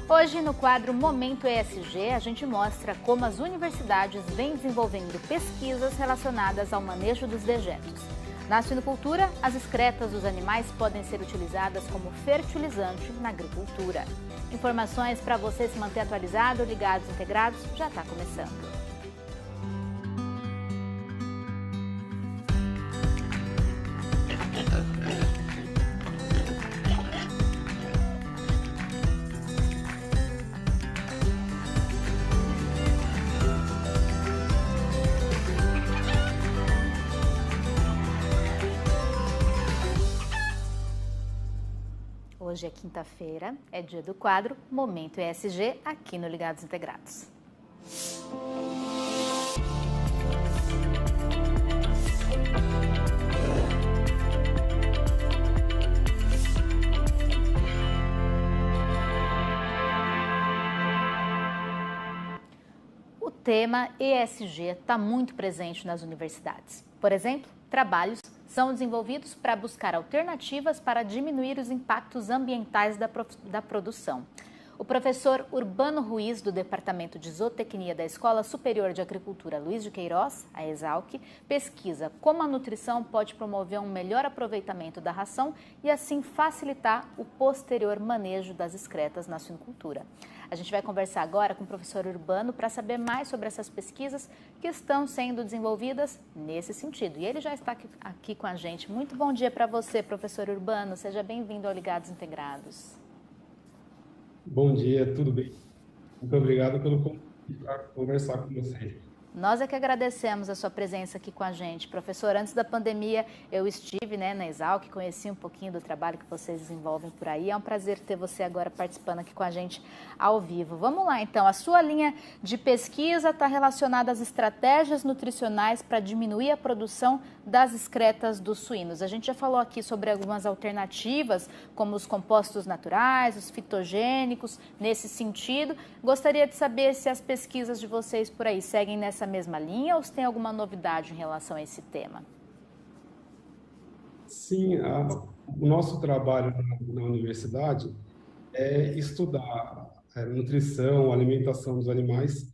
Hoje, no quadro Momento ESG, a gente mostra como as universidades vêm desenvolvendo pesquisas relacionadas ao manejo dos dejetos. Na suinocultura, as excretas dos animais podem ser utilizadas como fertilizante na agricultura. Informações para você se manter atualizado, ligados, integrados, já está começando. Hoje é quinta-feira, é dia do quadro Momento ESG, aqui no Ligados Integrados. O tema ESG está muito presente nas universidades. Por exemplo, trabalhos são desenvolvidos para buscar alternativas para diminuir os impactos ambientais da produção. O professor Urbano Ruiz, do Departamento de Zootecnia da Escola Superior de Agricultura Luiz de Queiroz, a ESALQ, pesquisa como a nutrição pode promover um melhor aproveitamento da ração e assim facilitar o posterior manejo das excretas na suinocultura. A gente vai conversar agora com o professor Urbano para saber mais sobre essas pesquisas que estão sendo desenvolvidas nesse sentido. E ele já está aqui com a gente. Muito bom dia para você, professor Urbano. Seja bem-vindo ao Ligados Integrados. Bom dia, tudo bem? Muito obrigado pelo convite para conversar com você. Nós é que agradecemos a sua presença aqui com a gente. Professor, antes da pandemia eu estive na ESALQ, conheci um pouquinho do trabalho que vocês desenvolvem por aí. É um prazer ter você agora participando aqui com a gente ao vivo. Vamos lá, então. A sua linha de pesquisa está relacionada às estratégias nutricionais para diminuir a produção das excretas dos suínos. A gente já falou aqui sobre algumas alternativas, como os compostos naturais, os fitogênicos, nesse sentido. Gostaria de saber se as pesquisas de vocês por aí seguem nessa mesma linha ou se tem alguma novidade em relação a esse tema? Sim, o nosso trabalho na universidade é estudar nutrição, alimentação dos animais,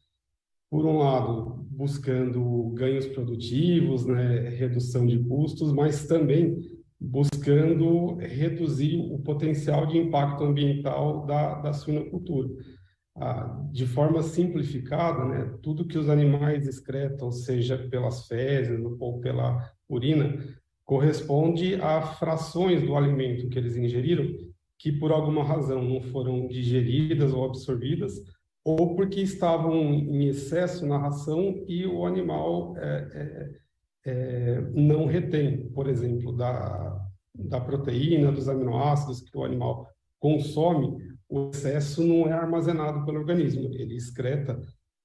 por um lado, buscando ganhos produtivos, redução de custos, mas também buscando reduzir o potencial de impacto ambiental da suinocultura. De forma simplificada, tudo que os animais excretam, seja pelas fezes ou pela urina, corresponde a frações do alimento que eles ingeriram que por alguma razão não foram digeridas ou absorvidas, ou porque estavam em excesso na ração e o animal não retém, por exemplo, da proteína, dos aminoácidos que o animal consome. O excesso não é armazenado pelo organismo, ele excreta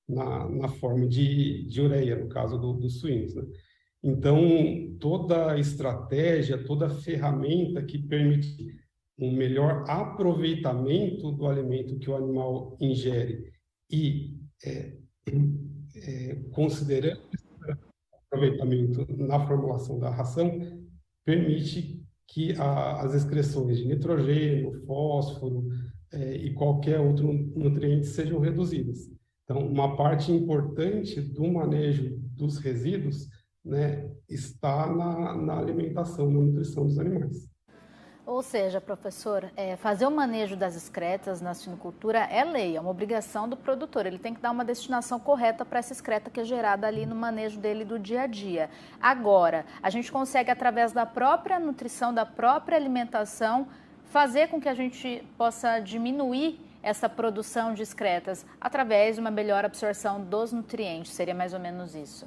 na forma de ureia, no caso dos suínos. Então, toda a estratégia, toda a ferramenta que permite um melhor aproveitamento do alimento que o animal ingere e considerando esse aproveitamento na formulação da ração, permite que as excreções de nitrogênio, fósforo, e qualquer outro nutriente sejam reduzidas. Então, uma parte importante do manejo dos resíduos está na alimentação, na nutrição dos animais. Ou seja, professor, fazer o manejo das excretas na suinocultura é lei, é uma obrigação do produtor. Ele tem que dar uma destinação correta para essa excreta que é gerada ali no manejo dele do dia a dia. Agora, a gente consegue, através da própria nutrição, da própria alimentação, fazer com que a gente possa diminuir essa produção de excretas através de uma melhor absorção dos nutrientes. Seria mais ou menos isso?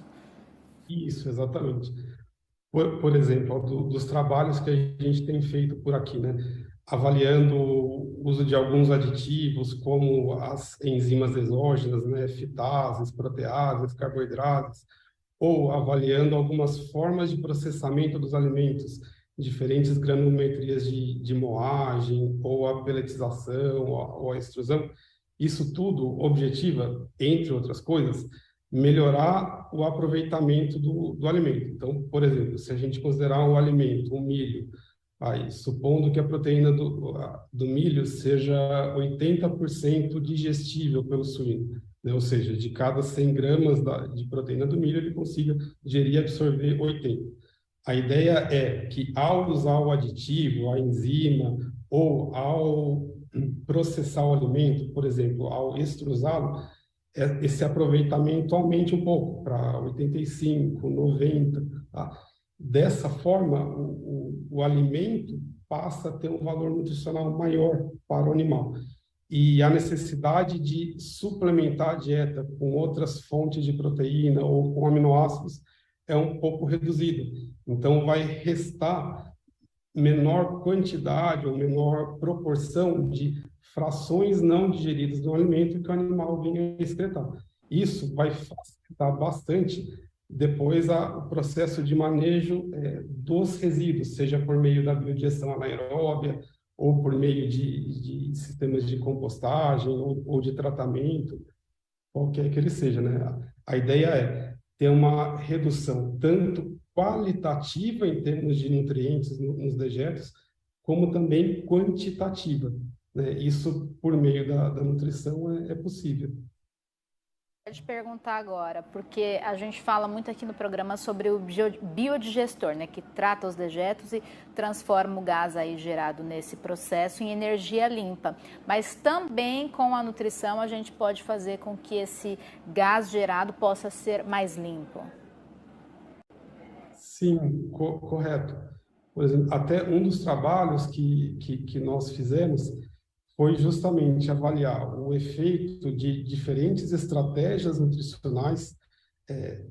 Isso, exatamente. Por exemplo, dos trabalhos que a gente tem feito por aqui, avaliando o uso de alguns aditivos, como as enzimas exógenas, fitases, proteases, carboidratos, ou avaliando algumas formas de processamento dos alimentos, diferentes granulometrias de moagem, ou a peletização, ou a extrusão. Isso tudo objetiva, entre outras coisas, melhorar o aproveitamento do alimento. Então, por exemplo, se a gente considerar o alimento, o milho, Aí, supondo que a proteína do milho seja 80% digestível pelo suíno, né? Ou seja, de cada 100 gramas de proteína do milho, ele consiga digerir e absorver 80. A ideia é que, ao usar o aditivo, a enzima, ou ao processar o alimento, por exemplo, ao extrusá-lo, esse aproveitamento aumente um pouco, para 85, 90, tá? Dessa forma, o alimento passa a ter um valor nutricional maior para o animal. E a necessidade de suplementar a dieta com outras fontes de proteína ou com aminoácidos é um pouco reduzida. Então, vai restar menor quantidade ou menor proporção de frações não digeridas do alimento que o animal vinha excretar. Isso vai facilitar bastante depois o processo de manejo dos resíduos, seja por meio da biodigestão anaeróbia ou por meio de sistemas de compostagem ou de tratamento, qualquer que ele seja, né? A ideia é ter uma redução tanto qualitativa em termos de nutrientes nos dejetos, como também quantitativa, né? Isso, por meio da nutrição, é possível. Vou te perguntar agora, porque a gente fala muito aqui no programa sobre o biodigestor, né, que trata os dejetos e transforma o gás aí gerado nesse processo em energia limpa. Mas também com a nutrição a gente pode fazer com que esse gás gerado possa ser mais limpo. Sim, correto. Por exemplo, até um dos trabalhos que nós fizemos foi justamente avaliar o efeito de diferentes estratégias nutricionais é,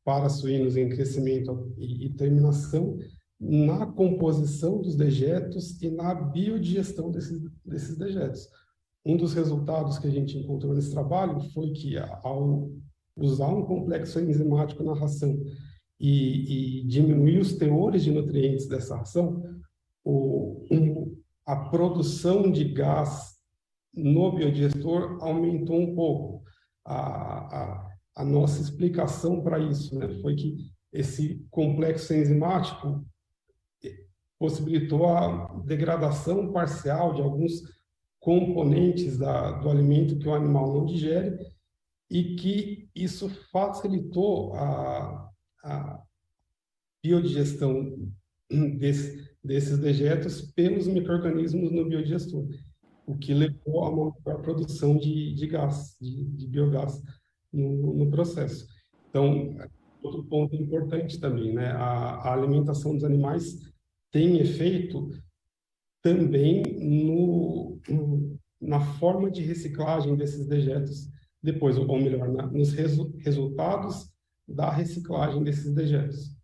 para suínos em crescimento e terminação na composição dos dejetos e na biodigestão desses dejetos. Um dos resultados que a gente encontrou nesse trabalho foi que, ao usar um complexo enzimático na ração e diminuir os teores de nutrientes dessa ração, a produção de gás no biodigestor aumentou um pouco. A nossa explicação para isso, né, foi que esse complexo enzimático possibilitou a degradação parcial de alguns componentes do alimento que o animal não digere e que isso facilitou a biodigestão desses dejetos pelos micro-organismos no biodigestor, o que levou a uma maior produção de gás, de biogás no processo. Então, outro ponto importante também, né? A alimentação dos animais tem efeito também na forma de reciclagem desses dejetos depois, ou melhor, nos resultados da reciclagem desses dejetos.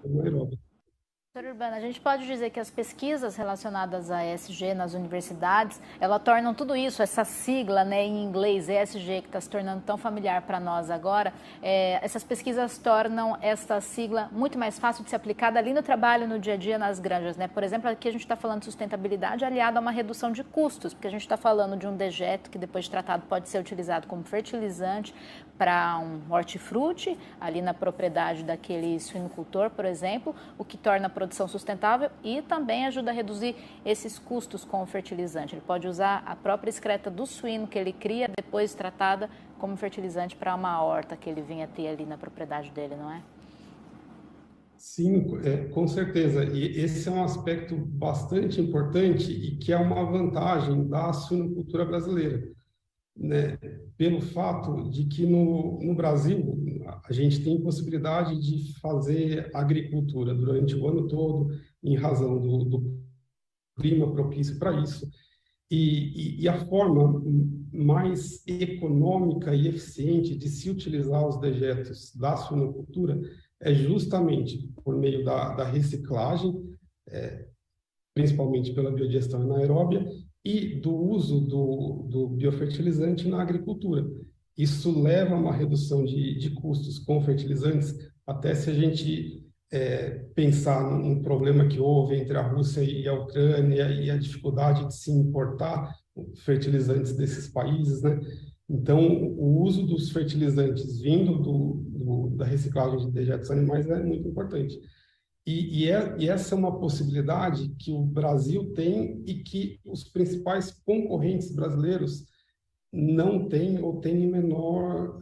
Doutor Urbano, a gente pode dizer que as pesquisas relacionadas a ESG nas universidades, elas tornam tudo isso, essa sigla, né, em inglês, ESG, que está se tornando tão familiar para nós agora, essas pesquisas tornam essa sigla muito mais fácil de ser aplicada ali no trabalho, no dia a dia, nas granjas, né? Por exemplo, aqui a gente está falando de sustentabilidade aliada a uma redução de custos, porque a gente está falando de um dejeto que depois de tratado pode ser utilizado como fertilizante para um hortifruti, ali na propriedade daquele suinocultor, por exemplo, o que torna a produção sustentável e também ajuda a reduzir esses custos com o fertilizante. Ele pode usar a própria excreta do suíno que ele cria, depois tratada como fertilizante para uma horta que ele vinha ter ali na propriedade dele, não é? Sim, com certeza. E esse é um aspecto bastante importante e que é uma vantagem da suinocultura brasileira, né? Pelo fato de que no Brasil a gente tem possibilidade de fazer agricultura durante o ano todo, em razão do clima propício para isso. E a forma mais econômica e eficiente de se utilizar os dejetos da suinocultura é justamente por meio da reciclagem, principalmente pela biodigestão anaeróbia, e do uso do biofertilizante na agricultura. Isso leva a uma redução de custos com fertilizantes, até se a gente pensar num problema que houve entre a Rússia e a Ucrânia e a dificuldade de se importar fertilizantes desses países, né? Então, o uso dos fertilizantes vindo da reciclagem de dejetos animais é muito importante. E essa é uma possibilidade que o Brasil tem e que os principais concorrentes brasileiros não têm ou têm em menor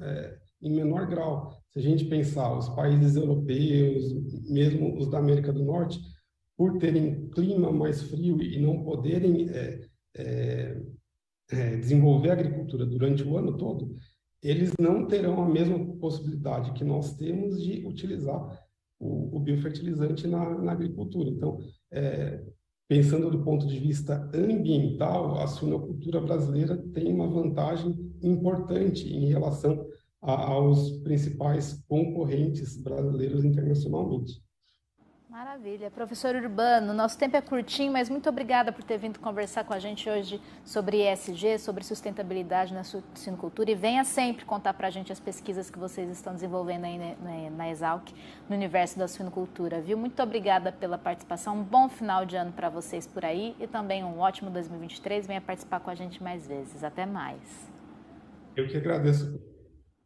grau. Se a gente pensar, os países europeus, mesmo os da América do Norte, por terem clima mais frio e não poderem é, desenvolver a agricultura durante o ano todo, eles não terão a mesma possibilidade que nós temos de utilizar o biofertilizante na agricultura. Então, pensando do ponto de vista ambiental, a suinocultura brasileira tem uma vantagem importante em relação aos principais concorrentes brasileiros internacionalmente. Maravilha. Professor Urbano, nosso tempo é curtinho, mas muito obrigada por ter vindo conversar com a gente hoje sobre ESG, sobre sustentabilidade na suinocultura, e venha sempre contar para a gente as pesquisas que vocês estão desenvolvendo aí na Exalc, no universo da suinocultura, viu? Muito obrigada pela participação, um bom final de ano para vocês por aí e também um ótimo 2023. Venha participar com a gente mais vezes. Até mais. Eu que agradeço.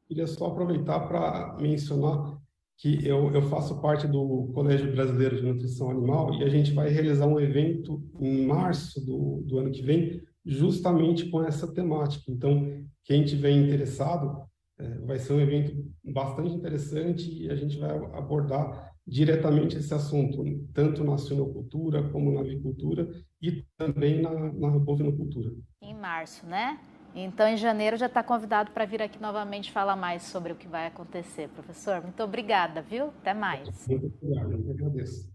Queria só aproveitar para mencionar que eu faço parte do Colégio Brasileiro de Nutrição Animal e a gente vai realizar um evento em março do ano que vem, justamente com essa temática. Então, quem tiver interessado, vai ser um evento bastante interessante e a gente vai abordar diretamente esse assunto, tanto na suinocultura como na avicultura e também na bovinocultura. Em março, né? Então, em janeiro já está convidado para vir aqui novamente falar mais sobre o que vai acontecer, professor. Muito obrigada, viu? Até mais. Muito obrigado, eu que agradeço.